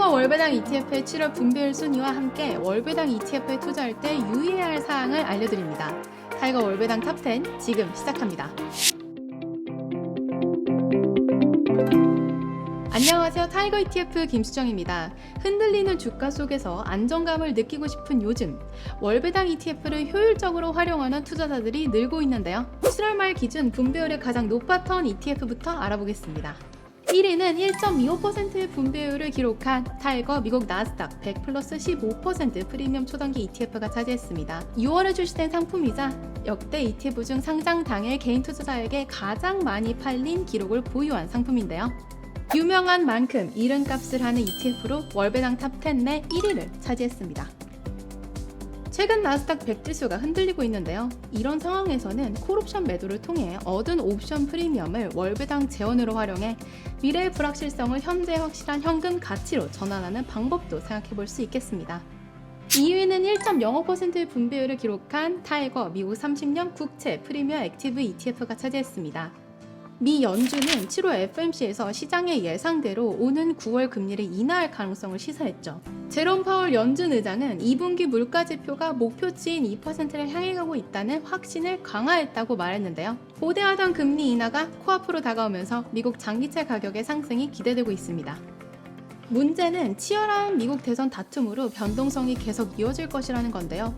타이거 월배당 ETF의 7월 분배율 순위와 함께 월배당 ETF에 투자할 때 유의해야 할 사항을 알려드립니다. 타이거 월배당 탑10 지금 시작합니다. 안녕하세요. 타이거 ETF 김수정입니다. 흔들리는 주가 속에서 안정감을 느끼고 싶은 요즘, 월배당 ETF를 효율적으로 활용하는 투자자들이 늘고 있는데요. 7월 말 기준 분배율이 가장 높았던 ETF부터 알아보겠습니다. 1위는 1.25%의 분배율을 기록한 타이거 미국 나스닥 100 플러스 15% 프리미엄 초단기 ETF가 차지했습니다. 6월에 출시된 상품이자 역대 ETF 중 상장 당일 개인 투자자에게 가장 많이 팔린 기록을 보유한 상품인데요. 유명한 만큼 이름값을 하는 ETF로 월배당 탑10 내 1위를 차지했습니다. 최근 나스닥 100 지수가 흔들리고 있는데요. 이런 상황에서는 콜옵션 매도를 통해 얻은 옵션 프리미엄을 월배당 재원으로 활용해 미래의 불확실성을 현재의 확실한 현금 가치로 전환하는 방법도 생각해 볼 수 있겠습니다. 2위는 1.05%의 분배율을 기록한 타이거 미국 30년 국채 프리미엄 액티브 ETF가 차지했습니다. 미 연준은 7월 FOMC에서 시장의 예상대로 오는 9월 금리를 인하할 가능성을 시사했죠. 제롬 파월 연준 의장은 2분기 물가지표가 목표치인 2%를 향해 가고 있다는 확신을 강화했다고 말했는데요. 고대하던 금리 인하가 코앞으로 다가오면서 미국 장기채 가격의 상승이 기대되고 있습니다. 문제는 치열한 미국 대선 다툼으로 변동성이 계속 이어질 것이라는 건데요.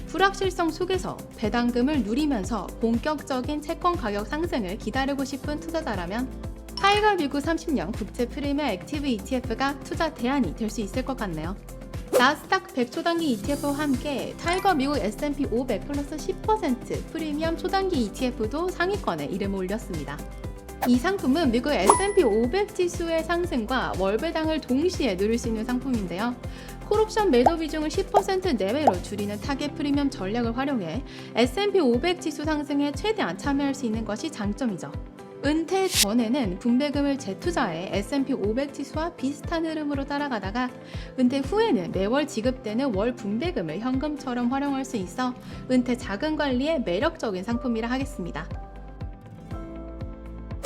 불확실성 속에서 배당금을 누리면서 본격적인 채권 가격 상승을 기다리고 싶은 투자자라면 타이거 미국 30년 국채 프리미엄 액티브 ETF가 투자 대안이 될 수 있을 것 같네요. 나스닥 100 초단기 ETF와 함께 타이거 미국 S&P 500 플러스 10% 프리미엄 초단기 ETF도 상위권에 이름을 올렸습니다. 이 상품은 미국 S&P 500 지수의 상승과 월배당을 동시에 누릴 수 있는 상품인데요. 콜옵션 매도 비중을 10% 내외로 줄이는 타겟 프리미엄 전략을 활용해 S&P 500 지수 상승에 최대한 참여할 수 있는 것이 장점이죠. 은퇴 전에는 분배금을 재투자해 S&P 500 지수와 비슷한 흐름으로 따라가다가 은퇴 후에는 매월 지급되는 월 분배금을 현금처럼 활용할 수 있어 은퇴 자금 관리에 매력적인 상품이라 하겠습니다.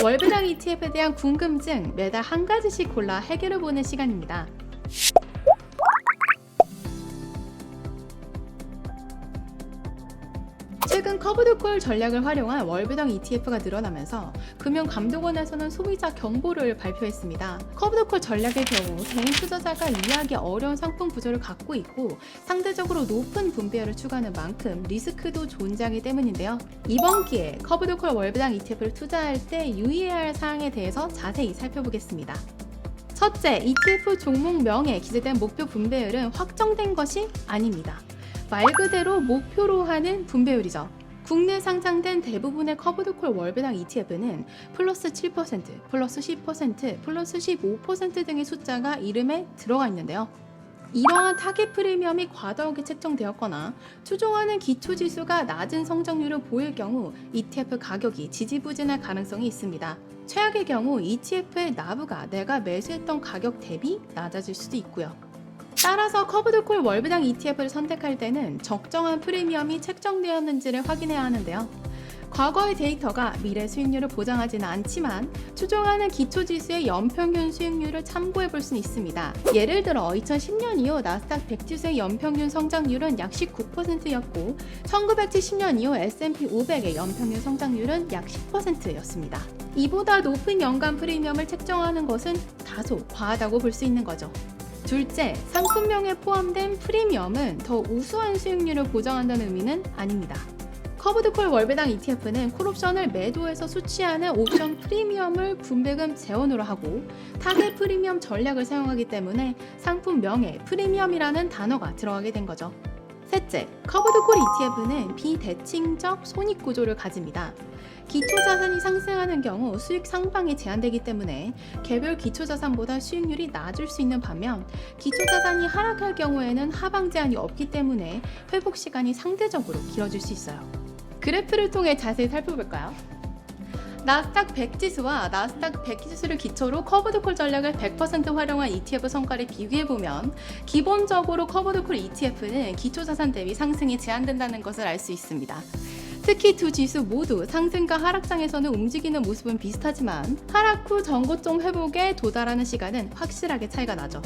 월배당 ETF에 대한 궁금증 매달 한 가지씩 골라 해결해보는 시간입니다. 최근 커브드콜 전략을 활용한 월배당 ETF가 늘어나면서 금융감독원에서는 소비자 경보를 발표했습니다. 커브드콜 전략의 경우 개인 투자자가 이해하기 어려운 상품 구조를 갖고 있고 상대적으로 높은 분배율을 추구하는 만큼 리스크도 존재하기 때문인데요. 이번 기회에 커브드콜 월배당 ETF를 투자할 때 유의해야 할 사항에 대해서 자세히 살펴보겠습니다. 첫째, ETF 종목명에 기재된 목표 분배율은 확정된 것이 아닙니다. 말 그대로 목표로 하는 분배율이죠. 국내 상장된 대부분의 커브드콜 월배당 ETF는 플러스 7%, 플러스 10%, 플러스 15% 등의 숫자가 이름에 들어가 있는데요. 이러한 타겟 프리미엄이 과도하게 책정되었거나 추종하는 기초지수가 낮은 성장률을 보일 경우 ETF 가격이 지지부진할 가능성이 있습니다. 최악의 경우 ETF의 나부가 내가 매수했던 가격 대비 낮아질 수도 있고요. 따라서 커브드콜 월배당 ETF를 선택할 때는 적정한 프리미엄이 책정되었는지를 확인해야 하는데요. 과거의 데이터가 미래 수익률을 보장하지는 않지만 추종하는 기초지수의 연평균 수익률을 참고해 볼 수는 있습니다. 예를 들어 2010년 이후 나스닥 100 지수의 연평균 성장률은 약 19%였고 1970년 이후 S&P 500의 연평균 성장률은 약 10%였습니다. 이보다 높은 연간 프리미엄을 책정하는 것은 다소 과하다고 볼 수 있는 거죠. 둘째, 상품명에 포함된 프리미엄은 더 우수한 수익률을 보장한다는 의미는 아닙니다. 커브드콜 월배당 ETF는 콜옵션을 매도해서 수취하는 옵션 프리미엄을 분배금 재원으로 하고 타겟 프리미엄 전략을 사용하기 때문에 상품명에 프리미엄이라는 단어가 들어가게 된 거죠. 셋째, 커브드콜 ETF는 비대칭적 손익구조를 가집니다. 기초자산이 상승하는 경우 수익 상방이 제한되기 때문에 개별 기초자산보다 수익률이 낮을 수 있는 반면 기초자산이 하락할 경우에는 하방 제한이 없기 때문에 회복 시간이 상대적으로 길어질 수 있어요. 그래프를 통해 자세히 살펴볼까요? 나스닥 100 지수와 나스닥 100 지수를 기초로 커브드콜 전략을 100% 활용한 ETF 성과를 비교해보면 기본적으로 커브드콜 ETF는 기초자산 대비 상승이 제한된다는 것을 알 수 있습니다. 특히 두 지수 모두 상승과 하락장에서는 움직이는 모습은 비슷하지만 하락 후 전고점 회복에 도달하는 시간은 확실하게 차이가 나죠.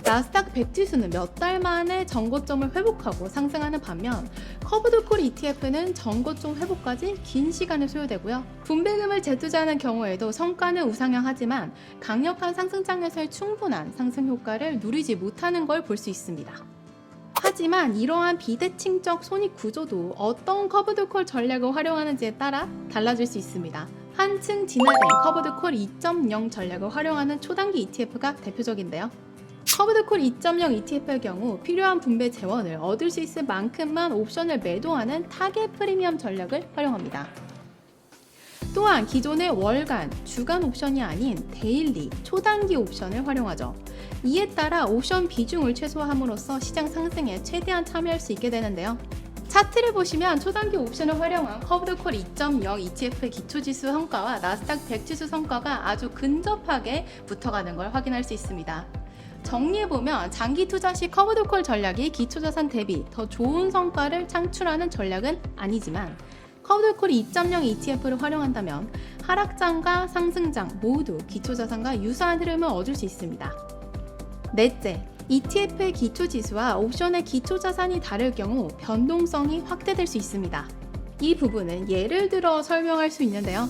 나스닥 100 지수는 몇 달 만에 전고점을 회복하고 상승하는 반면 커브드콜 ETF는 전고점 회복까지 긴 시간이 소요되고요. 분배금을 재투자하는 경우에도 성과는 우상향하지만 강력한 상승장에서의 충분한 상승 효과를 누리지 못하는 걸 볼 수 있습니다. 하지만 이러한 비대칭적 손익 구조도 어떤 커브드콜 전략을 활용하는지에 따라 달라질 수 있습니다. 한층 진화된 커브드콜 2.0 전략을 활용하는 초단기 ETF가 대표적인데요. 커브드콜 2.0 ETF의 경우 필요한 분배 재원을 얻을 수 있을 만큼만 옵션을 매도하는 타겟 프리미엄 전략을 활용합니다. 또한 기존의 월간, 주간 옵션이 아닌 데일리, 초단기 옵션을 활용하죠. 이에 따라 옵션 비중을 최소화함으로써 시장 상승에 최대한 참여할 수 있게 되는데요. 차트를 보시면 초단기 옵션을 활용한 커브드콜 2.0 ETF의 기초지수 성과와 나스닥 100 지수 성과가 아주 근접하게 붙어가는 걸 확인할 수 있습니다. 정리해보면 장기 투자 시 커브드콜 전략이 기초자산 대비 더 좋은 성과를 창출하는 전략은 아니지만 커브드콜 2.0 ETF를 활용한다면 하락장과 상승장 모두 기초자산과 유사한 흐름을 얻을 수 있습니다. 넷째, ETF의 기초지수와 옵션의 기초자산이 다를 경우 변동성이 확대될 수 있습니다. 이 부분은 예를 들어 설명할 수 있는데요.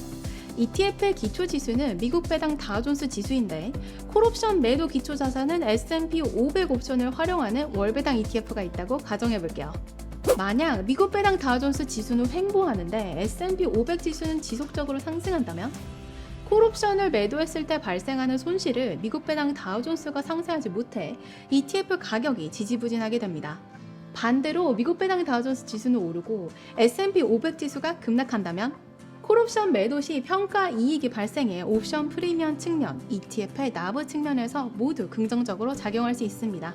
ETF의 기초지수는 미국 배당 다우존스 지수인데 콜옵션 매도 기초자산은 S&P 500 옵션을 활용하는 월배당 ETF가 있다고 가정해볼게요. 만약 미국 배당 다우존스 지수는 횡보하는데 S&P 500 지수는 지속적으로 상승한다면 콜옵션을 매도했을 때 발생하는 손실을 미국 배당 다우존스가 상쇄하지 못해 ETF 가격이 지지부진하게 됩니다. 반대로 미국 배당 다우존스 지수는 오르고 S&P 500 지수가 급락한다면 콜옵션 매도 시 평가 이익이 발생해 옵션 프리미엄 측면, ETF의 나브 측면에서 모두 긍정적으로 작용할 수 있습니다.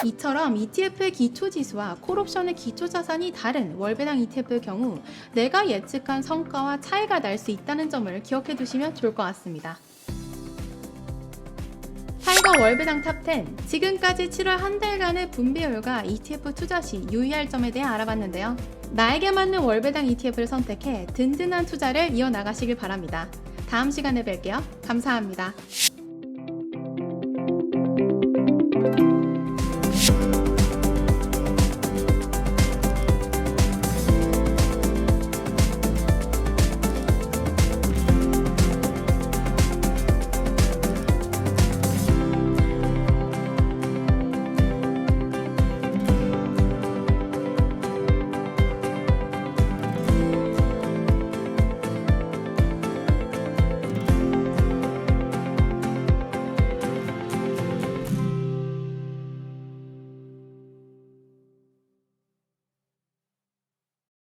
이처럼 ETF의 기초지수와 콜옵션의 기초자산이 다른 월배당 ETF의 경우 내가 예측한 성과와 차이가 날 수 있다는 점을 기억해 두시면 좋을 것 같습니다. 타이거 월배당 탑10 지금까지 7월 한 달간의 분배율과 ETF 투자 시 유의할 점에 대해 알아봤는데요. 나에게 맞는 월배당 ETF를 선택해 든든한 투자를 이어나가시길 바랍니다. 다음 시간에 뵐게요. 감사합니다.